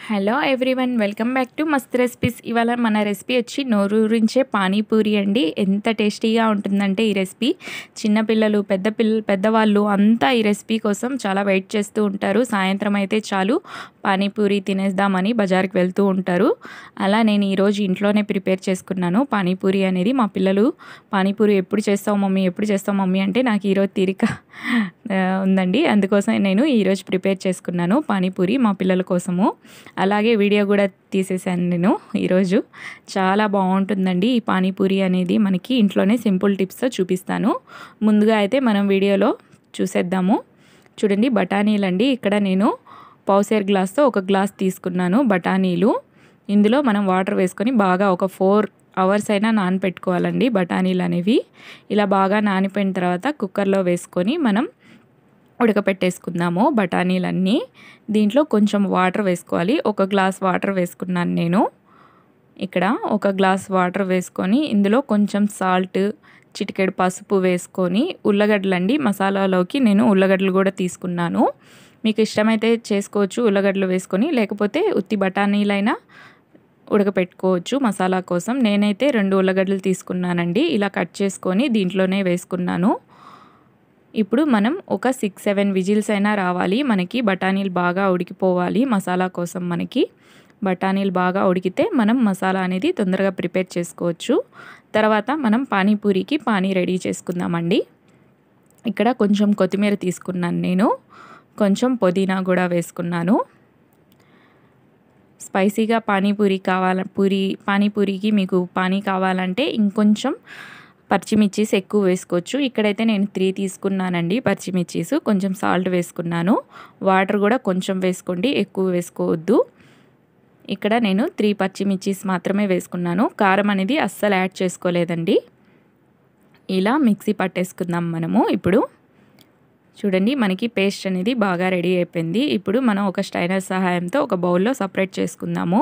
Hello everyone, welcome back to మస్త్ recipes. ఇవాళ మన రెసిపీ వచ్చి నోరూరించే పానీపూరి అండి. ఎంత టేస్టీగా ఉంటుందంటే ఈ రెసిపీ చిన్నపిల్లలు పెద్దవాళ్ళు అంతా ఈ రెసిపీ కోసం చాలా వెయిట్ చేస్తూ ఉంటారు. సాయంత్రం అయితే చాలు పానీపూరి తినేద్దామని బజార్కి వెళ్తూ ఉంటారు. అలా నేను ఈరోజు ఇంట్లోనే ప్రిపేర్ చేసుకున్నాను పానీపూరి అనేది. మా పిల్లలు పానీపూరి ఎప్పుడు చేస్తావు మమ్మీ అంటే నాకు ఈరోజు తీరిక ఉందండి. అందుకోసం నేను ఈరోజు ప్రిపేర్ చేసుకున్నాను పానీపూరి మా పిల్లల కోసము. అలాగే వీడియో కూడా తీసేసాను నేను ఈరోజు. చాలా బాగుంటుందండి ఈ పానీపూరి అనేది. మనకి ఇంట్లోనే సింపుల్ టిప్స్తో చూపిస్తాను. ముందుగా అయితే మనం వీడియోలో చూసేద్దాము. చూడండి, బఠానీలు అండి. ఇక్కడ నేను పావుసేరు గ్లాస్తో ఒక గ్లాస్ తీసుకున్నాను బఠానీలు. ఇందులో మనం వాటర్ వేసుకొని బాగా ఒక 4 hours అయినా నానపెట్టుకోవాలండి బఠానీలు అనేవి. ఇలా బాగా నానిపోయిన తర్వాత కుక్కర్లో వేసుకొని మనం ఉడకపెట్టేసుకుందాము బఠానీలన్నీ. దీంట్లో కొంచెం వాటర్ వేసుకోవాలి. ఒక గ్లాస్ వాటర్ వేసుకున్నాను నేను. ఇక్కడ ఒక గ్లాస్ వాటర్ వేసుకొని ఇందులో కొంచెం సాల్ట్, చిటికెడు పసుపు వేసుకొని ఉల్లగడ్డలండి మసాలాలోకి నేను ఉల్లగడ్డలు కూడా తీసుకున్నాను. మీకు ఇష్టమైతే చేసుకోవచ్చు ఉల్లగడ్డలు వేసుకొని, లేకపోతే ఉత్తి బఠానీలైనా ఉడకపెట్టుకోవచ్చు మసాలా కోసం. నేనైతే 2 ఉల్లగడ్డలు తీసుకున్నానండి. ఇలా కట్ చేసుకొని దీంట్లోనే వేసుకున్నాను. ఇప్పుడు మనం ఒక 6-7 విజిల్స్ అయినా రావాలి. మనకి బఠానీలు బాగా ఉడికిపోవాలి మసాలా కోసం. మనకి బఠానీలు బాగా ఉడికితే మనం మసాలా అనేది తొందరగా ప్రిపేర్ చేసుకోవచ్చు. తర్వాత మనం పానీపూరికి రెడీ చేసుకుందామండి. ఇక్కడ కొంచెం కొత్తిమీర తీసుకున్నాను నేను. కొంచెం పుదీనా కూడా వేసుకున్నాను. స్పైసీగా పానీపూరికి మీకు పానీ కావాలంటే ఇంకొంచెం పచ్చిమిర్చీస్ ఎక్కువ వేసుకోవచ్చు. ఇక్కడైతే నేను 3 తీసుకున్నానండి పచ్చిమిర్చీస్. కొంచెం సాల్ట్ వేసుకున్నాను. వాటర్ కూడా కొంచెం వేసుకోండి, ఎక్కువ వేసుకోవద్దు. ఇక్కడ నేను 3 పచ్చిమిర్చీస్ మాత్రమే వేసుకున్నాను. కారం అనేది అస్సలు యాడ్ చేసుకోలేదండి. ఇలా మిక్సీ పట్టేసుకుందాం మనము. ఇప్పుడు చూడండి, మనకి పేస్ట్ అనేది బాగా రెడీ అయిపోయింది. ఇప్పుడు మనం ఒక స్ట్రైనర్ సహాయంతో ఒక బౌల్లో సపరేట్ చేసుకుందాము.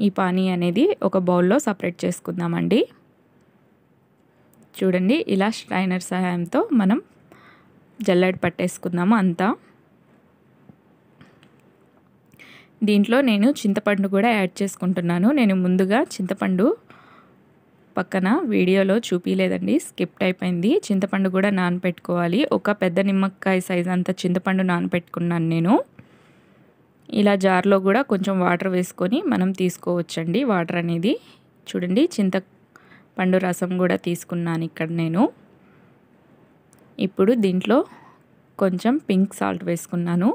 ఈ పానీ అనేది ఒక బౌల్లో సపరేట్ చేసుకుందామండి. చూడండి, ఇలా స్ట్రైనర్ సహాయంతో మనం జల్లెడ పట్టేసుకుందాము అంతా. దీంట్లో నేను చింతపండు కూడా యాడ్ చేసుకుంటున్నాను. నేను ముందుగా చింతపండు పక్కన వీడియోలో చూపించలేదండి, స్కిప్ అయిపోయింది. చింతపండు కూడా నానపెట్టుకోవాలి. ఒక పెద్ద నిమ్మకాయ సైజ్ అంత చింతపండు నానపెట్టుకున్నాను నేను. ఇలా జార్లో కూడా కొంచెం వాటర్ వేసుకొని మనం తీసుకోవచ్చండి వాటర్ అనేది. చూడండి, చింతపండు రసం కూడా తీసుకున్నాను ఇక్కడ నేను. ఇప్పుడు దీంట్లో కొంచెం పింక్ సాల్ట్ వేసుకున్నాను.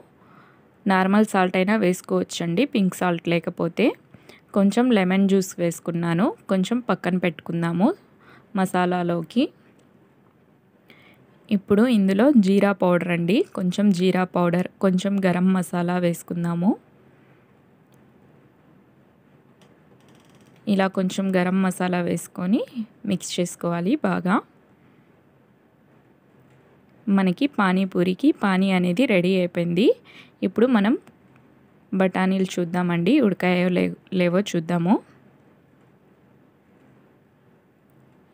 నార్మల్ సాల్ట్ అయినా వేసుకోవచ్చండి పింక్ సాల్ట్ లేకపోతే. కొంచెం లెమన్ జ్యూస్ వేసుకున్నాను. కొంచెం పక్కన పెట్టుకుందాము మసాలాలోకి. ఇప్పుడు ఇందులో జీరా పౌడర్ అండి. కొంచెం జీరా పౌడర్, కొంచెం గరం మసాలా వేసుకుందాము. ఇలా కొంచెం గరం మసాలా వేసుకొని మిక్స్ చేసుకోవాలి బాగా. మనకి పానీపూరికి పానీ అనేది రెడీ అయిపోయింది. ఇప్పుడు మనం బఠానీలు చూద్దామండి, ఉడకాయో లేవో చూద్దాము.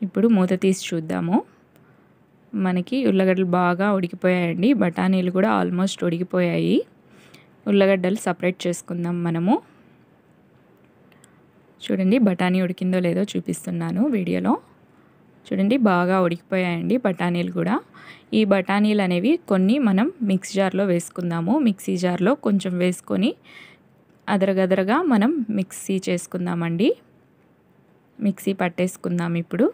ఇప్పుడు మూత తీసి చూద్దాము. మనకి ఉల్లగడ్డలు బాగా ఉడికిపోయాయండి. బఠానీలు కూడా ఆల్మోస్ట్ ఉడికిపోయాయి. ఉల్లగడ్డలు సపరేట్ చేసుకుందాం మనము. చూడండి, బఠానీ ఉడికిందో లేదో చూపిస్తున్నాను వీడియోలో. చూడండి, బాగా ఉడికిపోయాయండి బఠానీలు కూడా. ఈ బఠానీలు అనేవి కొన్ని మనం మిక్సీ జార్లో వేసుకుందాము. మిక్సీ జార్లో కొంచెం వేసుకొని అదరగదరగా మనం మిక్సీ చేసుకుందామండి. మిక్సీ పట్టేసుకుందాం ఇప్పుడు.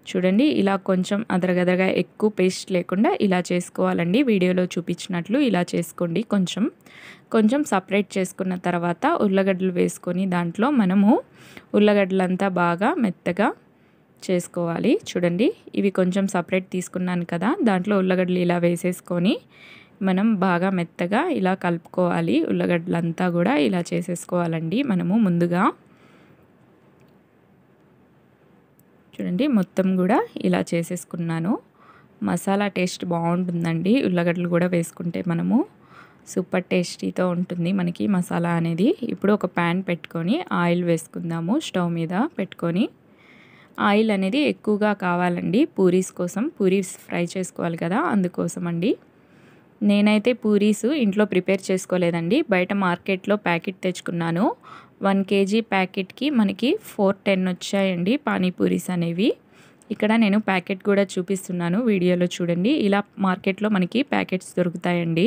చూడండి, ఇలా కొంచెం అదరగదరగా, ఎక్కువ పేస్ట్ లేకుండా ఇలా చేసుకోవాలండి. వీడియోలో చూపించినట్లు ఇలా చేసుకోండి. కొంచెం సపరేట్ చేసుకున్న తర్వాత ఉల్లగడ్డలు వేసుకొని దాంట్లో మనము ఉల్లగడ్డలంతా బాగా మెత్తగా చేసుకోవాలి. చూడండి, ఇవి కొంచెం సపరేట్ తీసుకున్నాను కదా, దాంట్లో ఉల్లగడ్డలు ఇలా వేసేసుకొని మనం బాగా మెత్తగా ఇలా కలుపుకోవాలి. ఉల్లగడ్డలంతా కూడా ఇలా చేసేసుకోవాలండి మనము ముందుగా. చూడండి, మొత్తం కూడా ఇలా చేసేసుకున్నాను. మసాలా టేస్ట్ బాగుంటుందండి ఉల్లగడ్డలు కూడా వేసుకుంటే. మనము సూపర్ టేస్టీతో ఉంటుంది మనకి మసాలా అనేది. ఇప్పుడు ఒక ప్యాన్ పెట్టుకొని ఆయిల్ వేసుకుందాము. స్టవ్ మీద పెట్టుకొని ఆయిల్ అనేది ఎక్కువగా కావాలండి పూరీస్ కోసం. పూరీస్ ఫ్రై చేసుకోవాలి కదా, అందుకోసం అండి. నేనైతే పూరీస్ ఇంట్లో ప్రిపేర్ చేసుకోలేదండి. బయట మార్కెట్‌లో ప్యాకెట్ తెచ్చుకున్నాను. 1 కేజీ ప్యాకెట్‌కి మనకి 410 వచ్చాయండి పానీపూరీస్ అనేవి. ఇక్కడ నేను ప్యాకెట్ కూడా చూపిస్తున్నాను వీడియోలో చూడండి. ఇలా మార్కెట్‌లో మనకి ప్యాకెట్స్ దొరుకుతాయండి.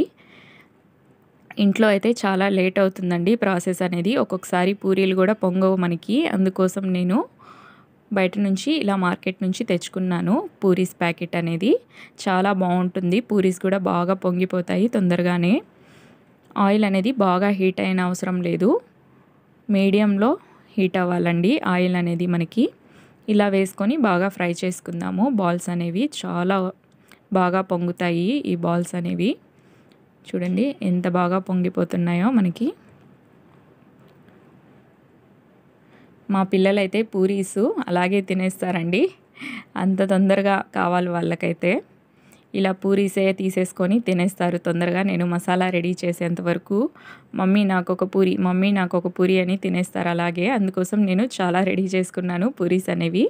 ఇంట్లో అయితే చాలా లేట్ అవుతుందండి ప్రాసెస్ అనేది. ఒక్కొక్కసారి పూరీలు కూడా పొంగవు మనకి. అందుకోసం నేను బయట నుంచి ఇలా మార్కెట్ నుంచి తెచ్చుకున్నాను పూరీస్ ప్యాకెట్ అనేది. చాలా బాగుంటుంది. పూరీస్ కూడా బాగా పొంగిపోతాయి తొందరగానే. ఆయిల్ అనేది బాగా హీట్ అయిన అవసరం లేదు. మీడియంలో హీట్ అవ్వాలండి ఆయిల్ అనేది మనకి. ఇలా వేసుకొని బాగా ఫ్రై చేసుకుందాము. బాల్స్ అనేవి చాలా బాగా పొంగుతాయి ఈ బాల్స్ అనేవి. చూడండి ఎంత బాగా పొంగిపోతున్నాయో మనకి. మా పిల్లలైతే పూరీస్ అలాగే తినేస్తారండి. అంత తొందరగా కావాలి వాళ్ళకైతే. ఇలా పూరీసే తీసేసుకొని తినేస్తారు తొందరగా. నేను మసాలా రెడీ చేసేంత వరకు మమ్మీ నాకొక పూరి, మమ్మీ నాకొక పూరి అని తినేస్తారు అలాగే. అందుకోసం నేను చాలా రెడీ చేసుకున్నాను పూరీస్ అనేవి.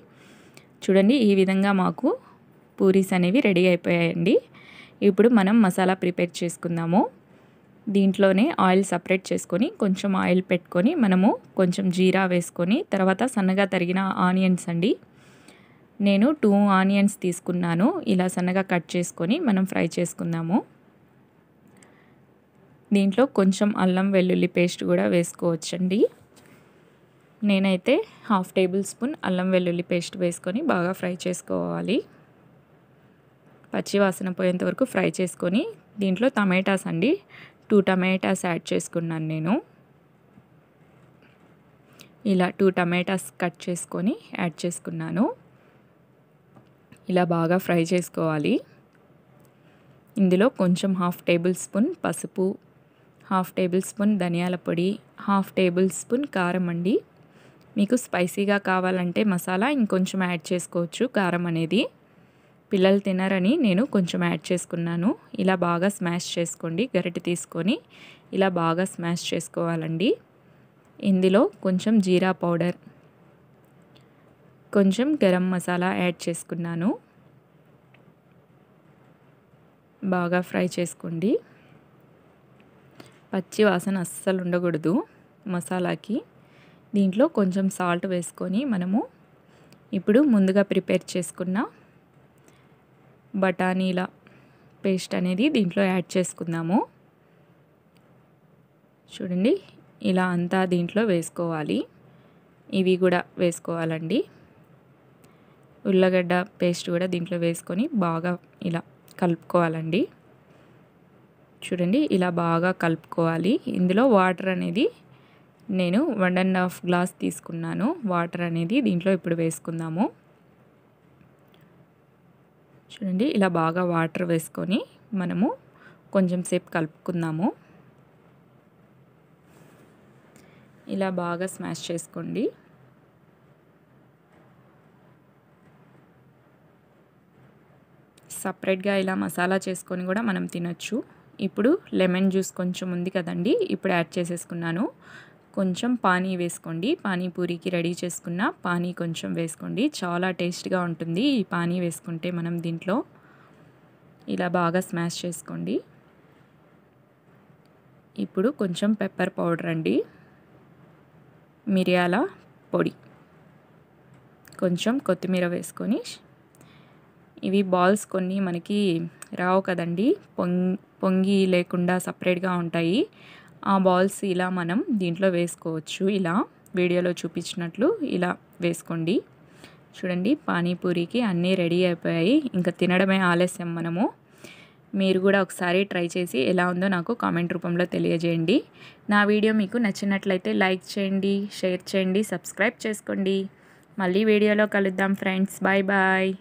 చూడండి ఈ విధంగా మాకు పూరీస్ అనేవి రెడీ అయిపోయాయండి. ఇప్పుడు మనం మసాలా ప్రిపేర్ చేసుకుందాము. దీంట్లోనే ఆయిల్ సపరేట్ చేసుకొని కొంచెం ఆయిల్ పెట్టుకొని మనము కొంచెం జీరా వేసుకొని తర్వాత సన్నగా తరిగిన ఆనియన్స్ అండి. నేను 2 ఆనియన్స్ తీసుకున్నాను. ఇలా సన్నగా కట్ చేసుకొని మనం ఫ్రై చేసుకుందాము. దీంట్లో కొంచెం అల్లం వెల్లుల్లి పేస్ట్ కూడా వేసుకోవచ్చండి. నేనైతే 1/2 టేబుల్ స్పూన్ అల్లం వెల్లుల్లి పేస్ట్ వేసుకొని బాగా ఫ్రై చేసుకోవాలి. పచ్చి వాసన పోయేంత వరకు ఫ్రై చేసుకొని దీంట్లో టమాటాస్ అండి 2 టమాటాస్ యాడ్ చేసుకున్నాను నేను. ఇలా 2 టమాటాస్ కట్ చేసుకొని యాడ్ చేసుకున్నాను. ఇలా బాగా ఫ్రై చేసుకోవాలి. ఇందులో కొంచెం 1/2 టేబుల్ స్పూన్ పసుపు, 1/2 టేబుల్ స్పూన్ ధనియాల పొడి, 1/2 టేబుల్ స్పూన్ కారం అండి. మీకు స్పైసీగా కావాలంటే మసాలా ఇంకొంచెం యాడ్ చేసుకోవచ్చు కారం అనేది. పిల్లలు తినరని నేను కొంచెం యాడ్ చేసుకున్నాను. ఇలా బాగా స్మాష్ చేసుకోండి. గరిటె తీసుకొని ఇలా బాగా స్మాష్ చేసుకోవాలండి. ఇందులో కొంచెం జీరా పౌడర్, కొంచెం గరం మసాలా యాడ్ చేసుకున్నాను. బాగా ఫ్రై చేసుకోండి. పచ్చి వాసన అస్సలు ఉండకూడదు మసాలాకి. దీంట్లో కొంచెం సాల్ట్ వేసుకొని మనము ఇప్పుడు ముందుగా ప్రిపేర్ చేసుకున్న బఠానీల పేస్ట్ అనేది దీంట్లో యాడ్ చేసుకుందాము. చూడండి ఇలా అంతా దీంట్లో వేసుకోవాలి. ఇవి కూడా వేసుకోవాలండి. ఉల్లగడ్డ పేస్ట్ కూడా దీంట్లో వేసుకొని బాగా ఇలా కలుపుకోవాలండి. చూడండి ఇలా బాగా కలుపుకోవాలి. ఇందులో వాటర్ అనేది నేను 1.5 గ్లాస్ తీసుకున్నాను. వాటర్ అనేది దీంట్లో ఇప్పుడు వేసుకుందాము. చూడండి ఇలా బాగా వాటర్ వేసుకొని మనము కొంచెం సేపు కలుపుకుందాము. ఇలా బాగా స్మాష్ చేసుకోండి. సపరేట్గా ఇలా మసాలా చేసుకొని కూడా మనం తినొచ్చు. ఇప్పుడు లెమన్ జ్యూస్ కొంచెం ఉంది కదండి, ఇప్పుడు యాడ్ చేసేసుకున్నాను. కొంచెం పానీ వేసుకోండి. పానీపూరికి రెడీ చేసుకున్న పానీ కొంచెం వేసుకోండి. చాలా టేస్ట్గా ఉంటుంది ఈ పానీ వేసుకుంటే మనం దీంట్లో. ఇలా బాగా స్మాష్ చేసుకోండి. ఇప్పుడు కొంచెం పెప్పర్ పౌడర్ అండి, మిరియాల పొడి, కొంచెం కొత్తిమీర వేసుకొని ఇవి బాల్స్ కొన్ని మనకి రావు కదండి, పొంగి లేకుండా సపరేట్గా ఉంటాయి. ఆ బాల్స్ ఇలా మనం దీంట్లో వేసుకోవచ్చు. ఇలా వీడియోలో చూపించినట్లు ఇలా వేసుకోండి. చూడండి పానీపూరికి అన్నీ రెడీ అయిపోయాయి. ఇంకా తినడమే ఆలస్యం మనము. మీరు కూడా ఒకసారి ట్రై చేసి ఎలా ఉందో నాకు కామెంట్ రూపంలో తెలియజేయండి. నా వీడియో మీకు నచ్చినట్లయితే లైక్ చేయండి, షేర్ చేయండి, సబ్స్క్రైబ్ చేసుకోండి. మళ్ళీ వీడియోలో కలుద్దాం ఫ్రెండ్స్. Bye bye.